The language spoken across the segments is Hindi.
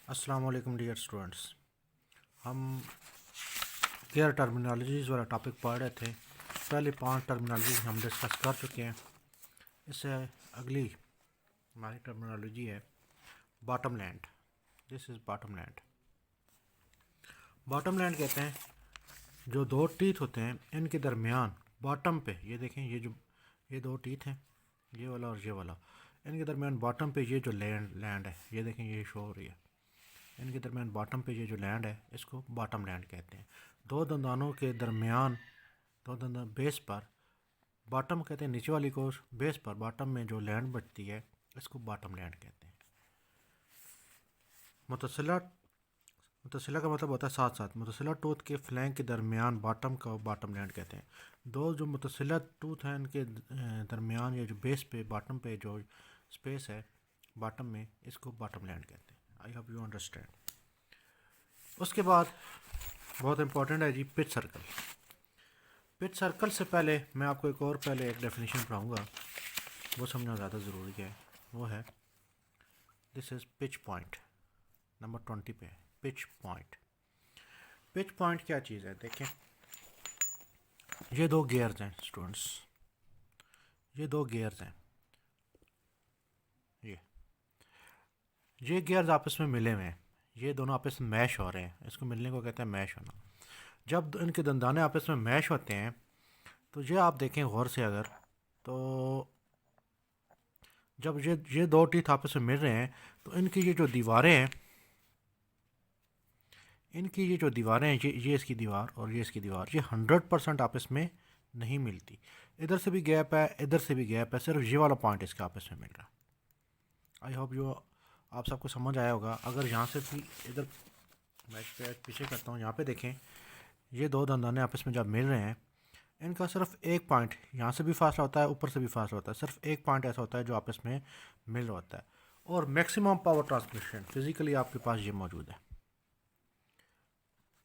अस्सलाम वालेकुम डियर स्टूडेंट्स। हम केयर टर्मिनोलॉजीज़ वाला टॉपिक पढ़ रहे थे। पहले 5 टर्मिनोलॉजी हम डिस्कस कर चुके हैं। इससे अगली हमारी टर्मिनोलॉजी है bottom land. This is bottom land. Bottom land कहते हैं जो दो टीथ होते हैं इनके दरमियान बॉटम पे, ये देखें, ये दो टीथ हैं, ये वाला और ये वाला। इनके दरमियान बॉटम पे ये जो लैंड है, ये देखें, ये शो हो रही है। इनके दरमियान बॉटम पे ये जो लैंड है इसको बॉटम लैंड कहते हैं। दो दंदानों के दरमियान, दो दंदान बेस पर, बॉटम कहते हैं नीचे वाली को, बेस पर बॉटम में जो लैंड बचती है इसको बॉटम लैंड कहते हैं। मुतसिला, मुतसिला का मतलब होता है साथ साथ। मुतसिला टूथ के फ्लैंक के दरमियान बॉटम का बॉटम लैंड कहते हैं। दो जो मुतसिला टूथ हैं इनके दरमियान ये जो बेस पे बॉटम पे जो स्पेस है बॉटम में, इसको बॉटम लैंड कहते हैं। I hope you understand. उसके बाद बहुत इंपॉर्टेंट है जी पिच सर्कल। पिच सर्कल से पहले मैं आपको एक डेफिनेशन पढ़ाऊँगा, वो समझना ज़्यादा ज़रूरी है। वो है this is pitch point. Number 20 पे है पिच पॉइंट। पिच पॉइंट क्या चीज़ है देखें। ये दो गियर्स हैं स्टूडेंट्स, ये दो गियर्स हैं। ये गियर्स आपस में मिले हुए हैं, ये दोनों आपस में मैश हो रहे हैं। इसको मिलने को कहते हैं मैश होना। जब इनके दंदाने आपस में मैश होते हैं तो ये आप देखें गौर से अगर, तो जब ये दो टीथ आपस में मिल रहे हैं तो इनकी ये जो दीवारें हैं, ये इसकी दीवार और ये इसकी दीवार, ये 100% आपस में नहीं मिलती। इधर से भी गैप है, इधर से भी गैप है, सिर्फ ये वाला पॉइंट इसका आपस में मिल रहा। आई होप जो आप सबको समझ आया होगा। अगर यहाँ से भी इधर मैं पीछे करता हूँ, यहाँ पे देखें, ये दो दंदाने आपस में जब मिल रहे हैं, इनका सिर्फ एक पॉइंट, यहाँ से भी फासला होता है, ऊपर से भी फासला होता है, सिर्फ एक पॉइंट ऐसा होता है जो आपस में मिल रहा होता है। और मैक्सिमम पावर ट्रांसमिशन फिजिकली आपके पास ये मौजूद है।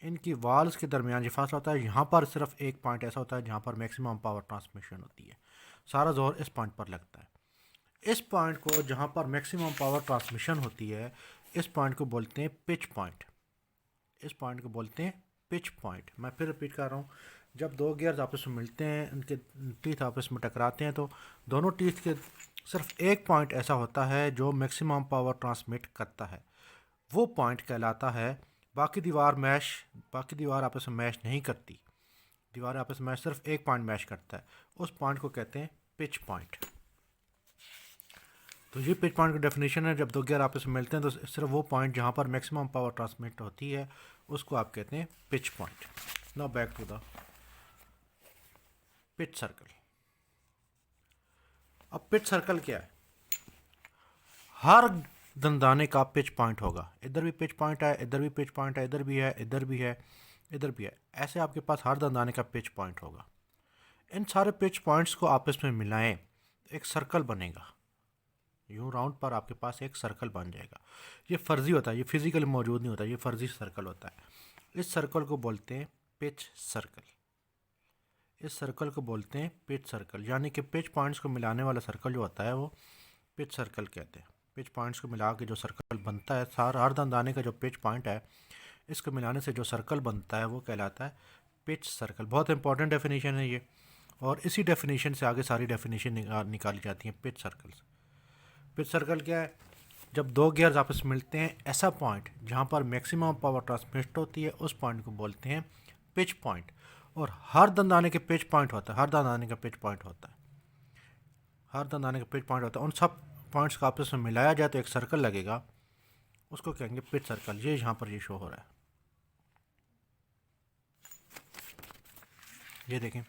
इनकी वाल्स के दरमियान ये फासला होता है, यहाँ पर सिर्फ एक पॉइंट ऐसा होता है जहाँ पर मैक्सिमम पावर ट्रांसमिशन होती है। सारा जोर इस पॉइंट पर लगता है। इस पॉइंट को, जहाँ पर मैक्सिमम पावर ट्रांसमिशन होती है, इस पॉइंट को बोलते हैं पिच पॉइंट। इस पॉइंट को बोलते हैं पिच पॉइंट। मैं फिर रिपीट कर रहा हूँ। जब दो गियर्स आपस में मिलते हैं, उनके टीथ आपस में टकराते हैं, तो दोनों टीथ के सिर्फ एक पॉइंट ऐसा होता है जो मैक्सिमम पावर ट्रांसमिट करता है, वो पॉइंट कहलाता है। बाकी दीवार आपस में मैश नहीं करती। दीवार आपस में मैश, सिर्फ एक पॉइंट मैश करता है, उस पॉइंट को कहते हैं पिच पॉइंट। तो ये पिच पॉइंट की डेफिनेशन है। जब दो गियर आपस में मिलते हैं तो सिर्फ वो पॉइंट जहाँ पर मैक्सिमम पावर ट्रांसमिट होती है उसको आप कहते हैं pitch point. Now back to the pitch circle. अब पिच सर्कल क्या है? हर दंदाने का पिच पॉइंट होगा। इधर भी पिच पॉइंट है, इधर भी पिच पॉइंट है, इधर भी है, इधर भी है, इधर भी है। ऐसे आपके पास हर दंदाने का पिच पॉइंट होगा। इन सारे पिच पॉइंट्स को आपस में मिलाएं तो एक सर्कल बनेगा। यूँ राउंड पर आपके पास एक सर्कल बन जाएगा। ये फर्जी होता है, ये फिजिकली मौजूद नहीं होता, ये फर्जी सर्कल होता है। इस सर्कल को बोलते हैं पिच सर्कल। इस सर्कल को बोलते हैं पिच सर्कल, यानी कि पिच पॉइंट्स को मिलाने वाला सर्कल जो होता है वो पिच सर्कल कहते हैं। पिच पॉइंट्स को मिला के जो सर्कल बनता है, हर दंदाने का जो पिच पॉइंट है, इसको मिलाने से जो सर्कल बनता है वो कहलाता है पिच सर्कल। बहुत इंपॉर्टेंट डेफिनेशन है ये, और इसी डेफिनेशन से आगे सारी डेफिनेशन निकाली जाती हैं पिच सर्कल से। पिच सर्कल क्या है? जब दो गियर्स आपस में मिलते हैं, ऐसा पॉइंट जहाँ पर मैक्सिमम पावर ट्रांसमिट होती है उस पॉइंट को बोलते हैं पिच पॉइंट। और हर दंदाने के पिच पॉइंट होता है, हर दंदाने का पिच पॉइंट होता है, हर दंदाने का पिच पॉइंट होता है। उन सब पॉइंट्स को आपस में मिलाया जाए तो एक सर्कल लगेगा, उसको कहेंगे पिच सर्कल। ये यहाँ पर ये शो हो रहा है, ये देखें,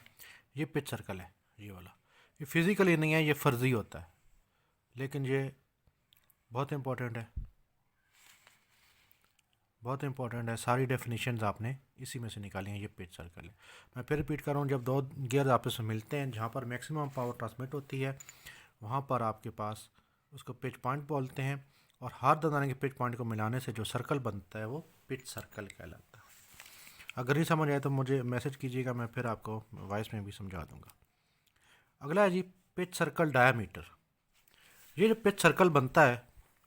ये पिच सर्कल है ये वाला। ये फिजिकली नहीं है, ये फर्जी होता है, लेकिन ये बहुत इंपॉर्टेंट है, बहुत इंपॉर्टेंट है। सारी डेफिनेशंस आपने इसी में से निकाली हैं। ये पिच सर्कल है। मैं फिर रिपीट कर रहा हूँ। जब दो गियर आपस में मिलते हैं, जहाँ पर मैक्सिमम पावर ट्रांसमिट होती है, वहाँ पर आपके पास उसको पिच पॉइंट बोलते हैं। और हर दंदाने के पिच पॉइंट को मिलाने से जो सर्कल बनता है वो पिच सर्कल कहलाता है। अगर नहीं समझ आए तो मुझे मैसेज कीजिएगा, मैं फिर आपको वॉइस में भी समझा दूँगा। अगला है जी पिच सर्कल डायामीटर। ये जो पिच सर्कल बनता है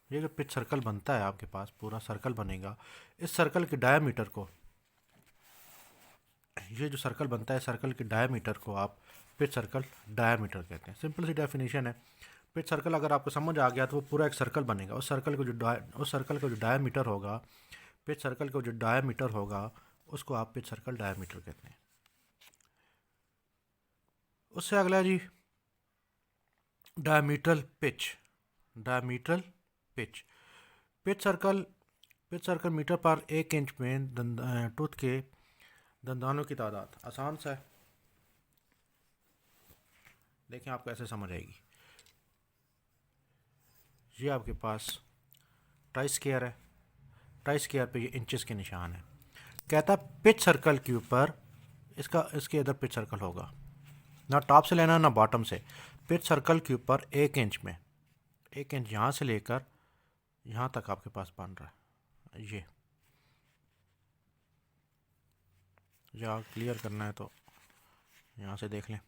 ये जो पिच सर्कल बनता है आपके पास, पूरा सर्कल बनेगा, इस सर्कल के डायमीटर को, ये जो सर्कल बनता है सर्कल के डायमीटर को आप पिच सर्कल डायमीटर कहते हैं। सिंपल सी डेफिनेशन है। पिच सर्कल अगर आपको समझ आ गया तो वो पूरा एक सर्कल बनेगा। उस सर्कल को उस सर्कल का जो डायमीटर होगा, पिच सर्कल का जो डायमीटर होगा, उसको आप पिच सर्कल डायमीटर कहते हैं। उससे अगला G diametral pitch. Diametral pitch, pitch circle meter पर 1 इंच में टूथ के दंदानों की तादाद। आसान सा है, देखें आपको ऐसे समझ आएगी। ये आपके पास ट्राई स्क्वायर है, ट्राई स्क्वायर पे ये इंचेस के निशान है। कहता है पिच सर्कल के ऊपर इसके इधर पिच सर्कल होगा, ना टॉप से लेना ना बॉटम से। पिच सर्कल के ऊपर 1 इंच में, 1 इंच यहाँ से लेकर यहाँ तक आपके पास बन रहा है। ये या क्लियर करना है तो यहाँ से देख लें।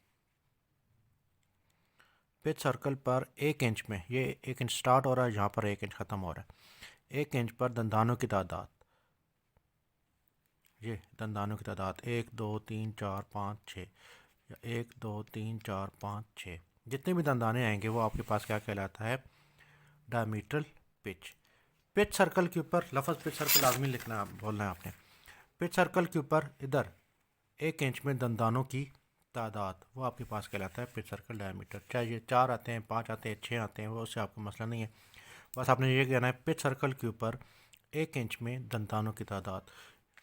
पिच सर्कल पर 1 इंच में, ये 1 इंच स्टार्ट हो रहा है, यहाँ पर 1 इंच ख़त्म हो रहा है। 1 इंच पर दंदानों की तादाद, ये दंदानों की तादाद 1 2 3 4 5 6, या 1 2 3 4 5 6, जितने भी दंदाने आएंगे वो आपके पास क्या कहलाता है, डायमीटरल पिच। पिच सर्कल के ऊपर लफ्ज़ पिच सर्कल लाजमी लिखना, बोलना है आपने। पिच सर्कल के ऊपर इधर 1 इंच में दंदानों की तादाद, वो आपके पास कहलाता है पिच सर्कल डायमीटर। चाहे ये 4 आते हैं, 5 आते हैं, 6 आते हैं, वो उससे आपको मसला नहीं है। बस आपने ये कहना है पिच सर्कल के ऊपर 1 इंच में दंदानों की तादाद।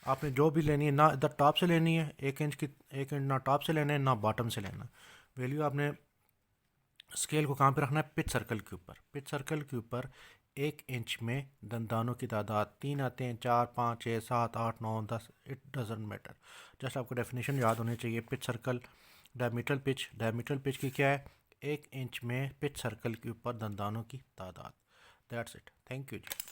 आपने जो भी लेनी है, ना इधर टॉप से लेनी है 1 इंच की, 1 इंच ना टॉप से लेना है ना बॉटम से लेना। वैल्यू आपने स्केल को कहाँ पे रखना है, पिच सर्कल के ऊपर। पिच सर्कल के ऊपर 1 इंच में दंदानों की तादाद 3 आते हैं, 4 5 6 7 8 9 10, इट डजेंट मैटर। जस्ट आपको डेफिनेशन याद होनी चाहिए। Pitch circle डायमीटरल pitch, diametral pitch की क्या है, 1 इंच में पिच सर्कल के ऊपर दंदानों की तादाद। That's it, thank you ji.